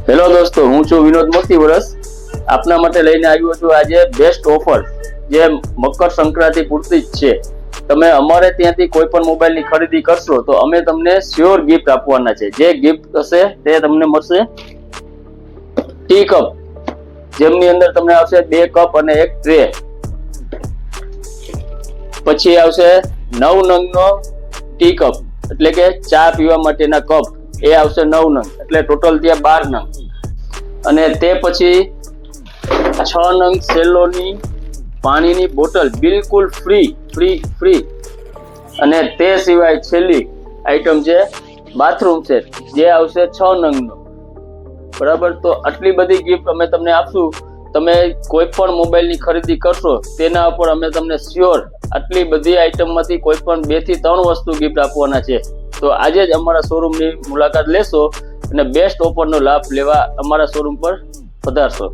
Hello દોસ્તો, હું છું વિનોદ મોતી વરસ. આપના માટે લઈને આવ્યો છું આજે બેસ્ટ ઓફર, જે મકર સંક્રાંતિ પૂરતી જ છે. તમે અમારે ત્યાંથી કોઈ પણ મોબાઈલની ખરીદી કરશો તો અમે તમને શ્યોર ગિફ્ટ આપવાના છે. જે ગિફ્ટ હશે તે તમને મળશે ટી કપ, જેમની અંદર તમને આવશે 2 કપ અને 1 ટ્રે. પછી આવશે 9 નંગનો ટી કપ, એટલે કે ચા પીવા માટેના કપ, એ આવશે 9 નંગ, એટલે ટોટલ ત્યાં 12 નંગ. અને તે પછી 6 નંગ સેલોની પાણીની બોટલ, બિલકુલ ફ્રી. અને તે સિવાય છેલ્લી આઈટમ છે બાથરૂમ સેટ, જે આવશે 6 નંગનો. બરાબર, તો આટલી બધી ગિફ્ટ અમે તમને આપશું. તમે કોઈ પણ મોબાઈલની ખરીદી કરશો તેના ઉપર અમે તમને શ્યોર આટલી બધી આઈટમમાંથી કોઈ પણ 2 થી 3 વસ્તુ ગિફ્ટ આપવાના છે. તો આજે જ અમારા શોરૂમની મુલાકાત લેશો અને બેસ્ટ ઓફરનો લાભ લેવા અમારા શોરૂમ પર પધારશો.